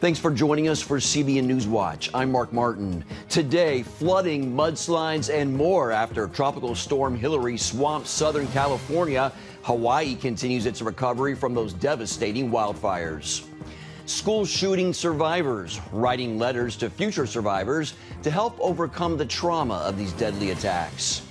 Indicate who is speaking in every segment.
Speaker 1: Thanks for joining us for CBN NewsWatch. I'm Mark Martin. Today, flooding, mudslides, and more after Tropical Storm Hilary swamped Southern California. Hawaii continues its recovery from those devastating wildfires. School shooting survivors writing letters to future survivors to help overcome the trauma of these deadly attacks.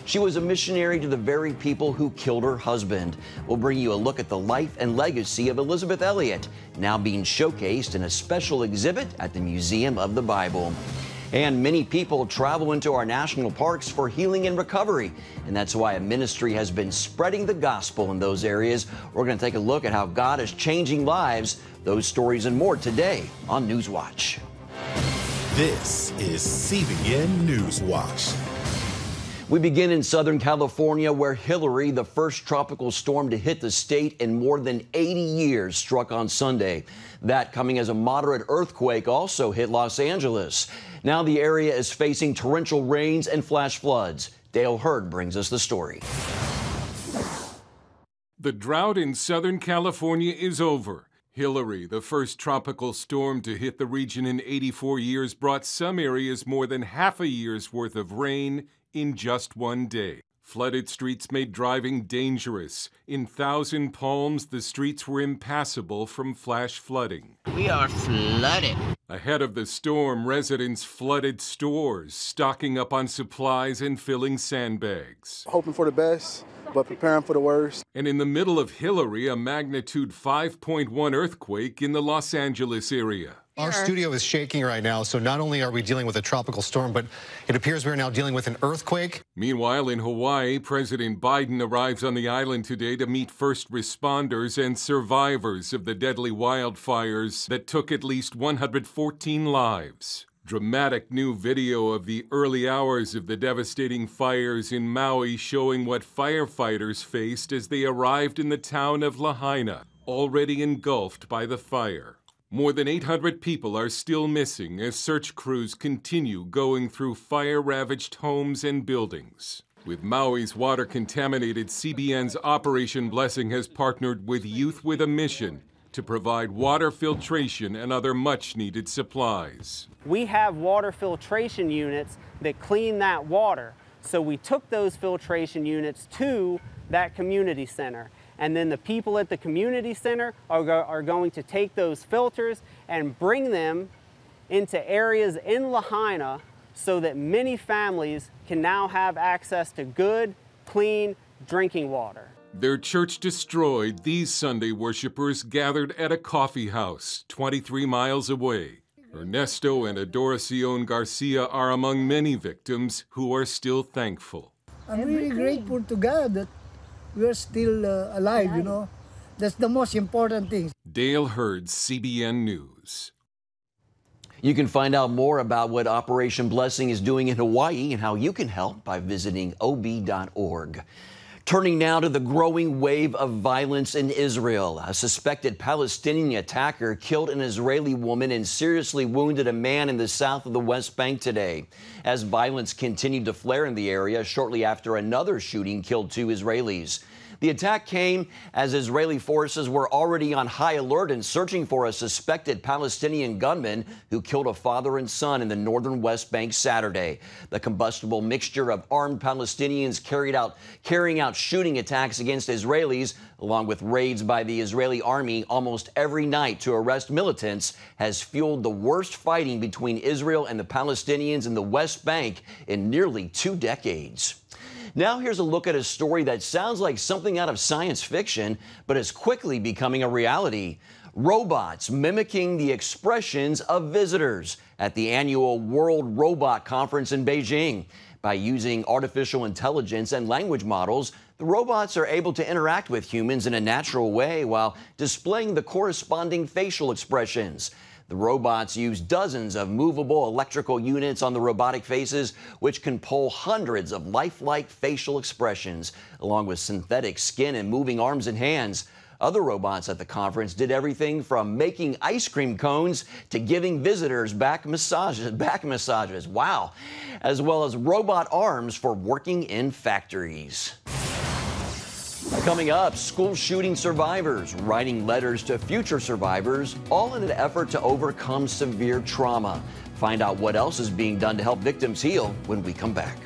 Speaker 1: She was a missionary to the very people who killed her husband. We'll bring you a look at the life and legacy of Elisabeth Elliot, now being showcased in a special exhibit at the Museum of the Bible. And many people travel into our national parks for healing and recovery, and that's why a ministry has been spreading the gospel in those areas. We're going to take a look at how God is changing lives. Those stories and more today on NewsWatch.
Speaker 2: This is CBN NewsWatch.
Speaker 1: We begin in Southern California, where Hilary, the first tropical storm to hit the state in more than 80 years, struck on Sunday. That coming as a moderate earthquake also hit Los Angeles. Now the area is facing torrential rains and flash floods. Dale Hurd brings us the story.
Speaker 3: The drought in Southern California is over. Hilary, the first tropical storm to hit the region in 84 years, brought some areas more than half a year's worth of rain in just one day. Flooded streets made driving dangerous. In Thousand Palms, the streets were impassable from flash flooding.
Speaker 4: We are flooded.
Speaker 3: Ahead of the storm, residents flooded stores, stocking up on supplies and filling sandbags.
Speaker 5: Hoping for the best, but preparing for the worst.
Speaker 3: And in the middle of Hilary, a magnitude 5.1 earthquake in the Los Angeles area.
Speaker 6: Our studio is shaking right now, so not only are we dealing with a tropical storm, but it appears we're now dealing with an earthquake.
Speaker 3: Meanwhile, in Hawaii, President Biden arrives on the island today to meet first responders and survivors of the deadly wildfires that took at least 114 lives. Dramatic new video of the early hours of the devastating fires in Maui showing what firefighters faced as they arrived in the town of Lahaina, already engulfed by the fire. More than 800 people are still missing as search crews continue going through fire-ravaged homes and buildings. With Maui's water-contaminated, CBN's Operation Blessing has partnered with Youth with a Mission to provide water filtration and other much-needed supplies.
Speaker 7: We have water filtration units that clean that water. So we took those filtration units to that community center. And then the people at the community center are going to take those filters and bring them into areas in Lahaina so that many families can now have access to good, clean drinking water.
Speaker 3: Their church destroyed, these Sunday worshipers gathered at a coffee house 23 miles away. Ernesto and Adoracion Garcia are among many victims who are still thankful.
Speaker 8: I'm really grateful to God that we are still alive, you know. That's the most important thing.
Speaker 3: Dale Hurd, CBN News.
Speaker 1: You can find out more about what Operation Blessing is doing in Hawaii and how you can help by visiting ob.org. Turning now to the growing wave of violence in Israel. A suspected Palestinian attacker killed an Israeli woman and seriously wounded a man in the south of the West Bank today, as violence continued to flare in the area shortly after another shooting killed 2 Israelis. The attack came as Israeli forces were already on high alert and searching for a suspected Palestinian gunman who killed a father and son in the northern West Bank Saturday. The combustible mixture of armed Palestinians carrying out shooting attacks against Israelis, along with raids by the Israeli army almost every night to arrest militants, has fueled the worst fighting between Israel and the Palestinians in the West Bank in nearly 2 decades. Now here's a look at a story that sounds like something out of science fiction, but is quickly becoming a reality. Robots mimicking the expressions of visitors at the annual World Robot Conference in Beijing. By using artificial intelligence and language models, the robots are able to interact with humans in a natural way while displaying the corresponding facial expressions. The robots use dozens of movable electrical units on the robotic faces, which can pull hundreds of lifelike facial expressions, along with synthetic skin and moving arms and hands. Other robots at the conference did everything from making ice cream cones to giving visitors back massages, wow, as well as robot arms for working in factories. Coming up, school shooting survivors writing letters to future survivors, all in an effort to overcome severe trauma. Find out what else is being done to help victims heal when we come back.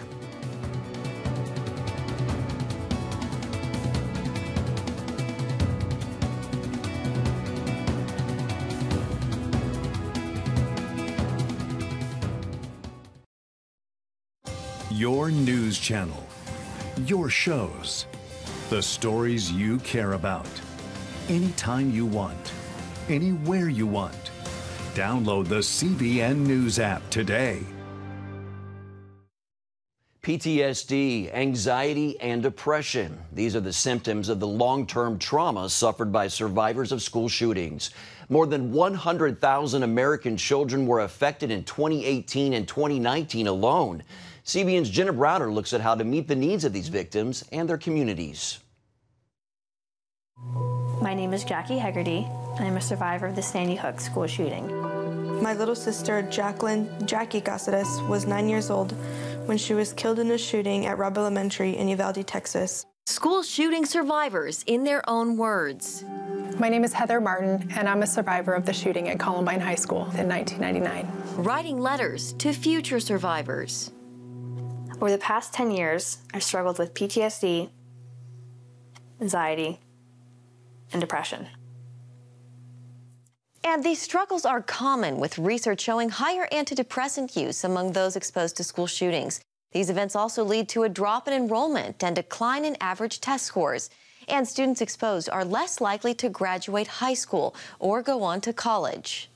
Speaker 4: Your news channel, your shows, the stories you care about. Anytime you want, anywhere you want. Download the CBN News app today.
Speaker 1: PTSD, anxiety, and depression. These are the symptoms of the long-term trauma suffered by survivors of school shootings. More than 100,000 American children were affected in 2018 and 2019 alone. CBN's Jenna Browder looks at how to meet the needs of these victims and their communities.
Speaker 9: My name is Jackie Hegarty, and I'm a survivor of the Sandy Hook school shooting.
Speaker 10: My little sister, Jackie Caceres, was 9 years old when she was killed in a shooting at Robb Elementary in Uvalde, Texas.
Speaker 11: School shooting survivors in their own words.
Speaker 12: My name is Heather Martin, and I'm a survivor of the shooting at Columbine High School in 1999.
Speaker 11: Writing letters to future survivors.
Speaker 9: Over the past 10 years, I've struggled with PTSD, anxiety, and depression.
Speaker 11: And these struggles are common, with research showing higher antidepressant use among those exposed to school shootings. These events also lead to a drop in enrollment and decline in average test scores. And students exposed are less likely to graduate high school or go on to college.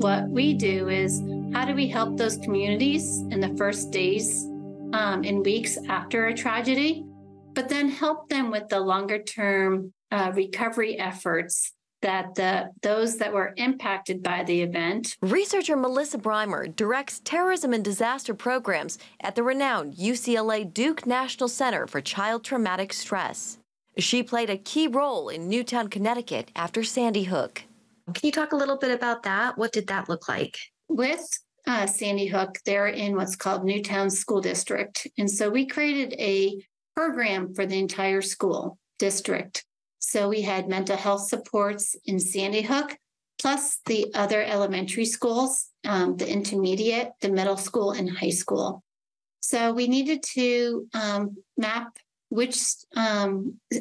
Speaker 13: What we do is, how do we help those communities in the first days and weeks after a tragedy, but then help them with the longer term recovery efforts that those that were impacted by the event.
Speaker 11: Researcher Melissa Breimer directs terrorism and disaster programs at the renowned UCLA Duke National Center for Child Traumatic Stress. She played a key role in Newtown, Connecticut after Sandy Hook.
Speaker 14: Can you talk a little bit about that? What did that look like?
Speaker 13: With Sandy Hook, they're in what's called Newtown School District. And so we created a program for the entire school district. So we had mental health supports in Sandy Hook, plus the other elementary schools, the intermediate, the middle school, and high school. So we needed to map which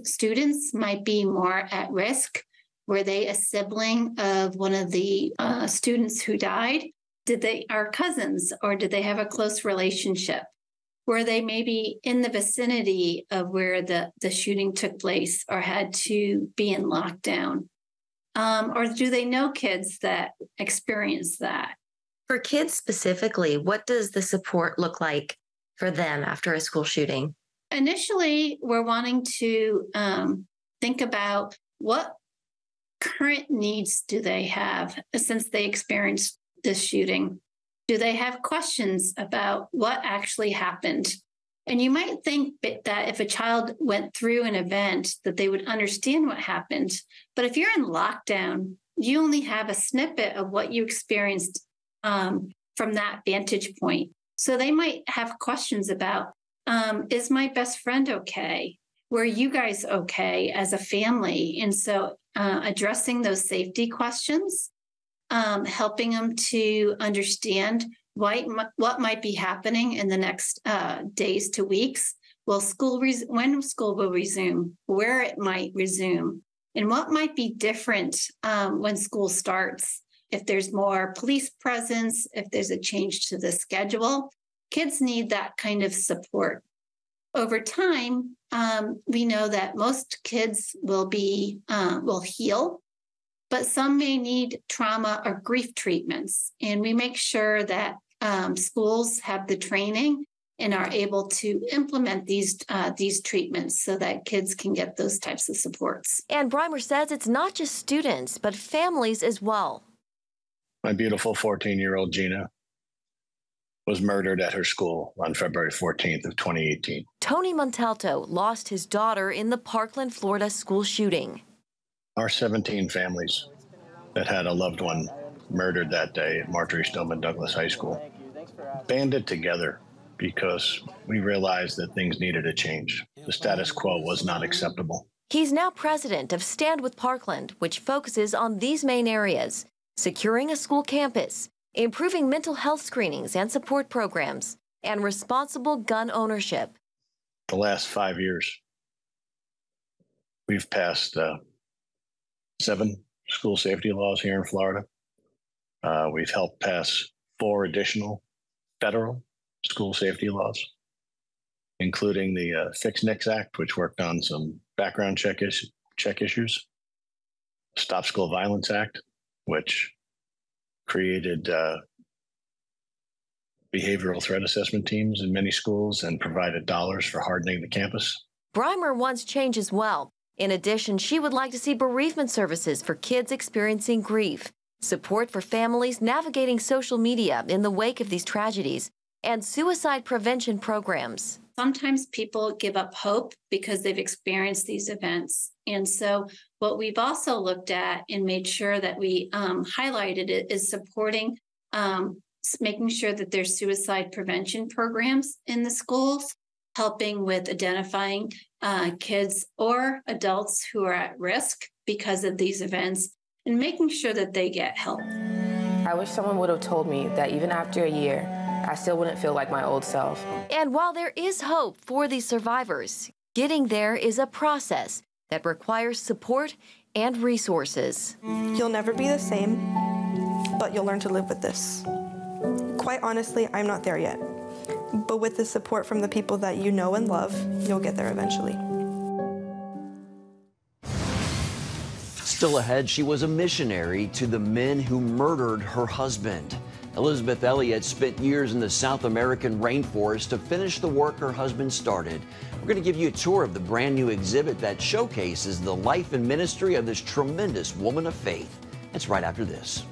Speaker 13: students might be more at risk. Were they a sibling of one of the students who died? Did they are cousins, or did they have a close relationship? Were they maybe in the vicinity of where the shooting took place, or had to be in lockdown? Or do they know kids that experienced that?
Speaker 14: For kids specifically, what does the support look like for them after a school shooting?
Speaker 13: Initially, we're wanting to think about what current needs do they have since they experienced this shooting. Do they have questions about what actually happened? And you might think that if a child went through an event, that they would understand what happened. But if you're in lockdown, you only have a snippet of what you experienced from that vantage point. So they might have questions about, is my best friend okay? Were you guys okay as a family? And so addressing those safety questions, helping them to understand what might be happening in the next days to weeks. When school will resume, where it might resume, and what might be different when school starts. If there's more police presence, if there's a change to the schedule, kids need that kind of support. Over time, we know that most kids will heal, but some may need trauma or grief treatments. And we make sure that schools have the training and are able to implement these treatments so that kids can get those types of supports.
Speaker 11: And Breimer says it's not just students, but families as well.
Speaker 15: My beautiful 14-year-old Gina was murdered at her school on February 14th of 2018.
Speaker 11: Tony Montalto lost his daughter in the Parkland, Florida school shooting.
Speaker 15: Our 17 families that had a loved one murdered that day at Marjorie Stoneman Douglas High School banded together because we realized that things needed a change. The status quo was not acceptable.
Speaker 11: He's now president of Stand with Parkland, which focuses on these main areas: securing a school campus, improving mental health screenings and support programs, and responsible gun ownership.
Speaker 15: The last 5 years, we've passed 7 school safety laws here in Florida. We've helped pass 4 additional federal school safety laws, including the Fix NICS Act, which worked on some background check issues, Stop School Violence Act, which created behavioral threat assessment teams in many schools and provided dollars for hardening the campus.
Speaker 11: Breimer wants change as well. In addition, she would like to see bereavement services for kids experiencing grief, support for families navigating social media in the wake of these tragedies, and suicide prevention programs.
Speaker 13: Sometimes people give up hope because they've experienced these events. And so what we've also looked at and made sure that we highlighted it is supporting, making sure that there's suicide prevention programs in the schools, helping with identifying kids or adults who are at risk because of these events, and making sure that they get help.
Speaker 16: I wish someone would have told me that even after a year, I still wouldn't feel like my old self.
Speaker 11: And while there is hope for these survivors, getting there is a process that requires support and resources.
Speaker 10: You'll never be the same, but you'll learn to live with this. Quite honestly, I'm not there yet. But with the support from the people that you know and love, you'll get there eventually.
Speaker 1: Still ahead, she was a missionary to the men who murdered her husband. Elisabeth Elliot spent years in the South American rainforest to finish the work her husband started. We're going to give you a tour of the brand new exhibit that showcases the life and ministry of this tremendous woman of faith. It's right after this.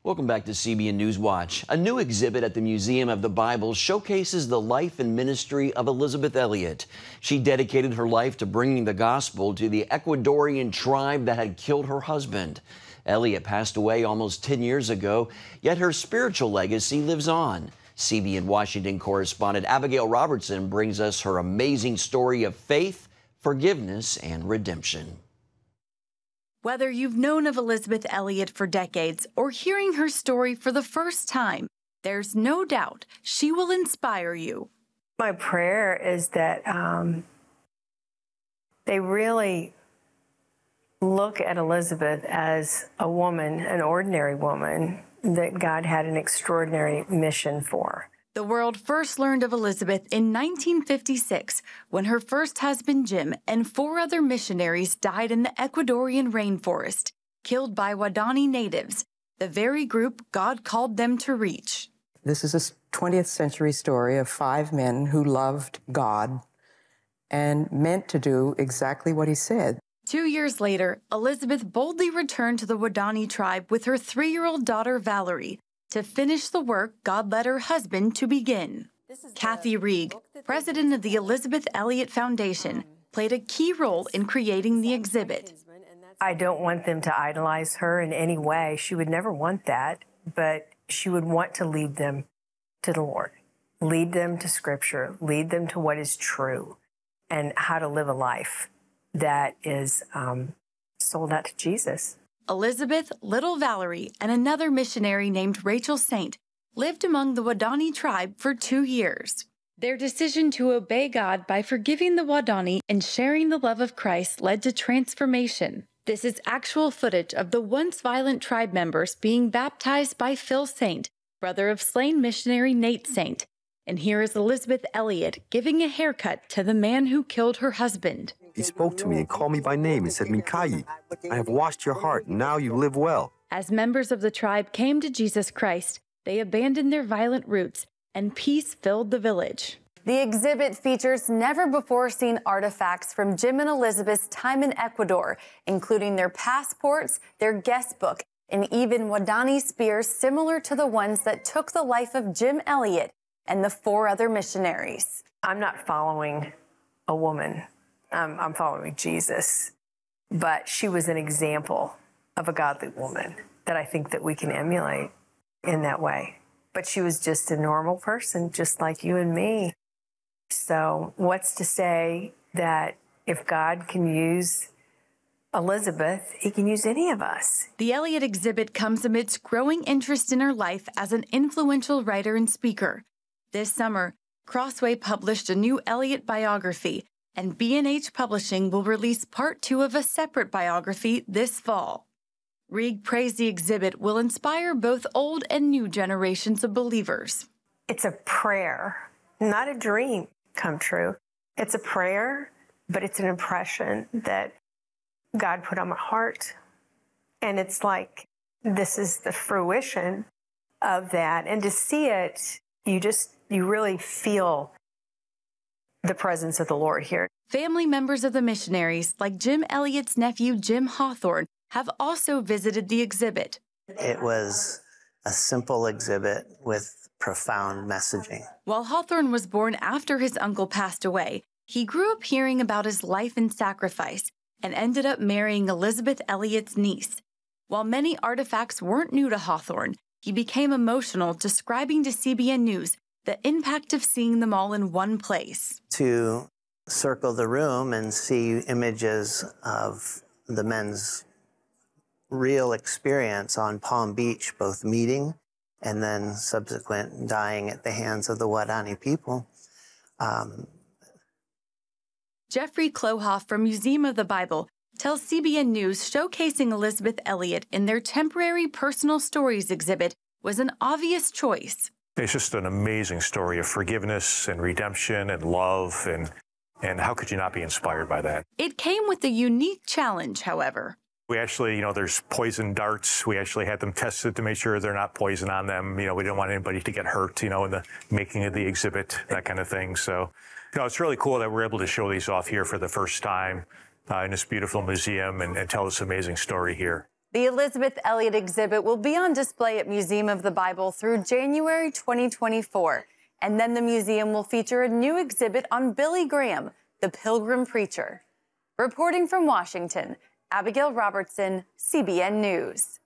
Speaker 1: Welcome back to CBN NewsWatch. A new exhibit at the Museum of the Bible showcases the life and ministry of Elisabeth Elliot. She dedicated her life to bringing the gospel to the Ecuadorian tribe that had killed her husband. Elliot passed away almost 10 years ago, yet her spiritual legacy lives on. CBN Washington correspondent Abigail Robertson brings us her amazing story of faith, forgiveness, and redemption.
Speaker 17: Whether you've known of Elisabeth Elliot for decades or hearing her story for the first time, there's no doubt she will inspire you.
Speaker 18: My prayer is that they really look at Elisabeth as a woman, an ordinary woman, that God had an extraordinary mission for.
Speaker 17: The world first learned of Elisabeth in 1956 when her first husband, Jim, and 4 other missionaries died in the Ecuadorian rainforest, killed by Waodani natives, the very group God called them to reach.
Speaker 19: This is a 20th century story of 5 men who loved God and meant to do exactly what he said.
Speaker 17: 2 years later, Elisabeth boldly returned to the Waodani tribe with her 3-year-old daughter, Valerie, to finish the work God led her husband to begin. Kathy Rieg, president of the Elisabeth Elliot Foundation, played a key role in creating the exhibit.
Speaker 18: I don't want them to idolize her in any way. She would never want that, but she would want to lead them to the Lord, lead them to Scripture, lead them to what is true, and how to live a life that is sold out to Jesus.
Speaker 17: Elisabeth, little Valerie, and another missionary named Rachel Saint lived among the Waodani tribe for 2 years. Their decision to obey God by forgiving the Waodani and sharing the love of Christ led to transformation. This is actual footage of the once violent tribe members being baptized by Phil Saint, brother of slain missionary Nate Saint. And here is Elisabeth Elliot giving a haircut to the man who killed her husband.
Speaker 20: He spoke to me and called me by name and said, Minkayi, I have washed your heart, and now you live well.
Speaker 17: As members of the tribe came to Jesus Christ, they abandoned their violent roots, and peace filled the village.
Speaker 21: The exhibit features never-before-seen artifacts from Jim and Elisabeth's time in Ecuador, including their passports, their guest book, and even Waodani spears similar to the ones that took the life of Jim Elliot and the 4 other missionaries.
Speaker 18: I'm not following a woman. I'm following Jesus. But she was an example of a godly woman that I think that we can emulate in that way. But she was just a normal person, just like you and me. So what's to say that if God can use Elisabeth, he can use any of us?
Speaker 17: The Elliot exhibit comes amidst growing interest in her life as an influential writer and speaker. This summer, Crossway published a new Elliot biography, and B&H Publishing will release part 2 of a separate biography this fall. Reig prays the exhibit will inspire both old and new generations of believers.
Speaker 18: It's a prayer, not a dream come true. It's a prayer, but it's an impression that God put on my heart. And it's like, this is the fruition of that. And to see it, you really feel the presence of the Lord here.
Speaker 17: Family members of the missionaries, like Jim Elliot's nephew, Jim Hawthorne, have also visited the exhibit.
Speaker 2: It was a simple exhibit with profound messaging.
Speaker 17: While Hawthorne was born after his uncle passed away, he grew up hearing about his life and sacrifice and ended up marrying Elisabeth Elliot's niece. While many artifacts weren't new to Hawthorne, he became emotional, describing to CBN News the impact of seeing them all in one place.
Speaker 2: To circle the room and see images of the men's real experience on Palm Beach, both meeting and then subsequent dying at the hands of the Wadani people.
Speaker 17: Jeffrey Klohoff from Museum of the Bible tells CBN News showcasing Elisabeth Elliot in their temporary personal stories exhibit was an obvious choice.
Speaker 22: It's just an amazing story of forgiveness and redemption and love, and how could you not be inspired by that?
Speaker 17: It came with a unique challenge, however.
Speaker 22: We actually, there's poison darts. We actually had them tested to make sure they're not poison on them. We didn't want anybody to get hurt, in the making of the exhibit, that kind of thing. So, it's really cool that we're able to show these off here for the first time in this beautiful museum and tell this amazing story here.
Speaker 21: The Elisabeth Elliot exhibit will be on display at Museum of the Bible through January 2024. And then the museum will feature a new exhibit on Billy Graham, the Pilgrim Preacher. Reporting from Washington, Abigail Robertson, CBN News.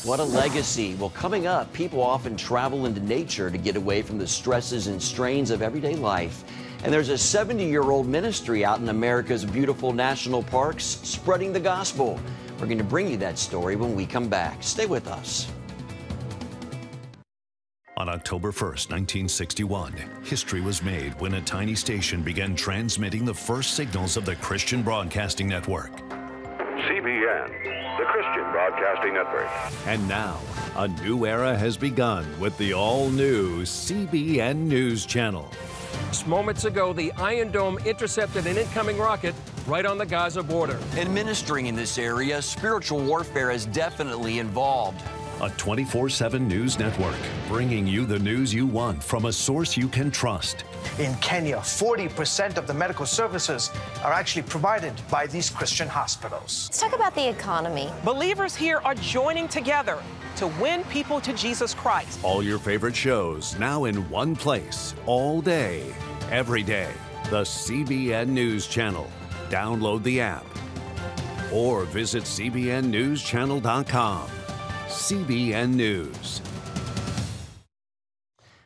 Speaker 1: What a legacy. Well, coming up, people often travel into nature to get away from the stresses and strains of everyday life. And there's a 70-year-old ministry out in America's beautiful national parks spreading the gospel. We're going to bring you that story when we come back. Stay with us.
Speaker 4: On October 1st, 1961, history was made when a tiny station began transmitting the first signals of the Christian Broadcasting Network.
Speaker 23: CBN, the Christian Broadcasting Network.
Speaker 4: And now, a new era has begun with the all-new CBN News Channel.
Speaker 24: Just moments ago, the Iron Dome intercepted an incoming rocket right on the Gaza border.
Speaker 1: And ministering in this area, spiritual warfare is definitely involved.
Speaker 4: A 24/7 news network, bringing you the news you want from a source you can trust.
Speaker 25: In Kenya, 40% of the medical services are actually provided by these Christian hospitals.
Speaker 11: Let's talk about the economy.
Speaker 26: Believers here are joining together to win people to Jesus Christ.
Speaker 4: All your favorite shows now in one place, all day, every day. The CBN News Channel. Download the app or visit cbnnewschannel.com. CBN News.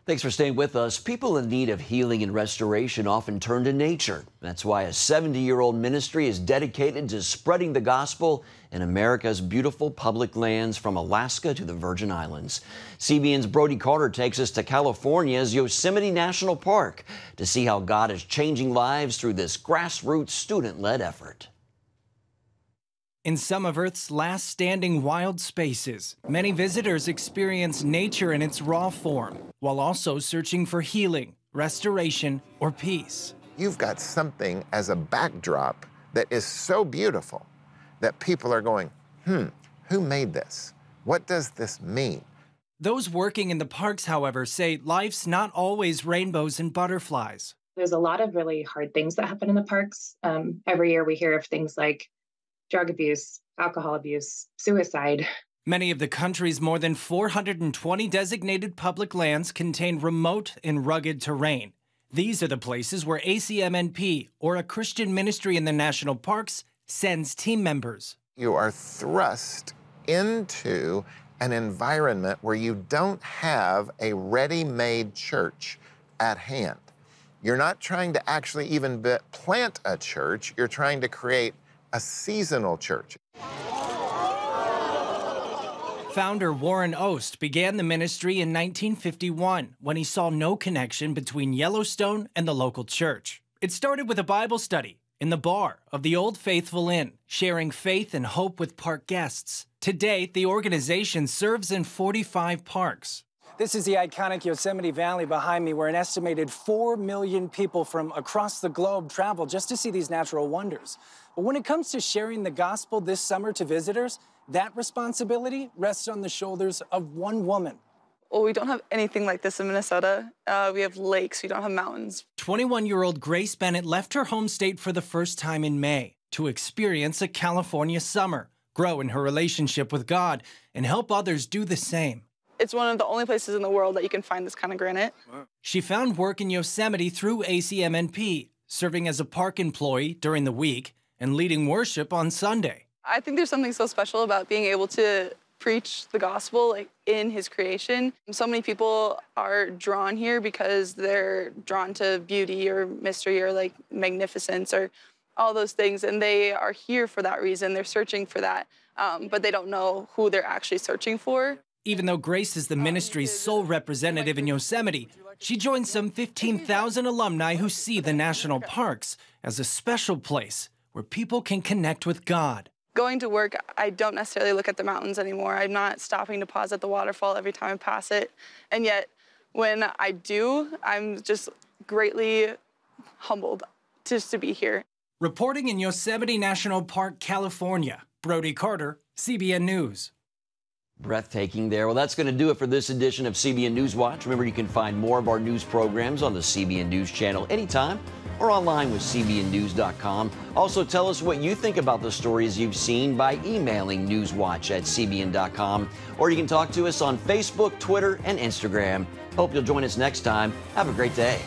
Speaker 1: Thanks for staying with us. People in need of healing and restoration often turn to nature. That's why a 70-year-old ministry is dedicated to spreading the gospel in America's beautiful public lands from Alaska to the Virgin Islands. CBN's Brody Carter takes us to California's Yosemite National Park to see how God is changing lives through this grassroots student-led effort.
Speaker 27: In some of Earth's last standing wild spaces, many visitors experience nature in its raw form, while also searching for healing, restoration, or peace.
Speaker 28: You've got something as a backdrop that is so beautiful that people are going, who made this? What does this mean?
Speaker 27: Those working in the parks, however, say life's not always rainbows and butterflies.
Speaker 29: There's a lot of really hard things that happen in the parks. Every year we hear of things like drug abuse, alcohol abuse, suicide.
Speaker 27: Many of the country's more than 420 designated public lands contain remote and rugged terrain. These are the places where ACMNP, or a Christian ministry in the national parks, sends team members.
Speaker 28: You are thrust into an environment where you don't have a ready-made church at hand. You're not trying to actually even plant a church, you're trying to create a seasonal church.
Speaker 27: Founder Warren Oast began the ministry in 1951 when he saw no connection between Yellowstone and the local church. It started with a Bible study in the bar of the Old Faithful Inn, sharing faith and hope with park guests. To date, the organization serves in 45 parks. This is the iconic Yosemite Valley behind me, where an estimated 4 million people from across the globe travel just to see these natural wonders. But when it comes to sharing the gospel this summer to visitors, that responsibility rests on the shoulders of one woman.
Speaker 3: Well, we don't have anything like this in Minnesota. We have lakes, we don't have mountains.
Speaker 27: 21-year-old Grace Bennett left her home state for the first time in May to experience a California summer, grow in her relationship with God, and help others do the same.
Speaker 3: It's one of the only places in the world that you can find this kind of granite.
Speaker 27: She found work in Yosemite through ACMNP, serving as a park employee during the week and leading worship on Sunday.
Speaker 3: I think there's something so special about being able to preach the gospel in his creation. So many people are drawn here because they're drawn to beauty or mystery or magnificence or all those things, and they are here for that reason. They're searching for that, but they don't know who they're actually searching for.
Speaker 27: Even though Grace is the ministry's sole representative in Yosemite, she joins some 15,000 alumni who see the national parks as a special place where people can connect with God.
Speaker 3: Going to work, I don't necessarily look at the mountains anymore. I'm not stopping to pause at the waterfall every time I pass it. And yet, when I do, I'm just greatly humbled just to be here.
Speaker 27: Reporting in Yosemite National Park, California, Brody Carter, CBN News.
Speaker 1: Breathtaking there. Well, that's going to do it for this edition of CBN NewsWatch. Remember, you can find more of our news programs on the CBN News channel anytime or online with cbnnews.com. Also, tell us what you think about the stories you've seen by emailing newswatch@cbn.com, or you can talk to us on Facebook, Twitter, and Instagram. Hope you'll join us next time. Have a great day.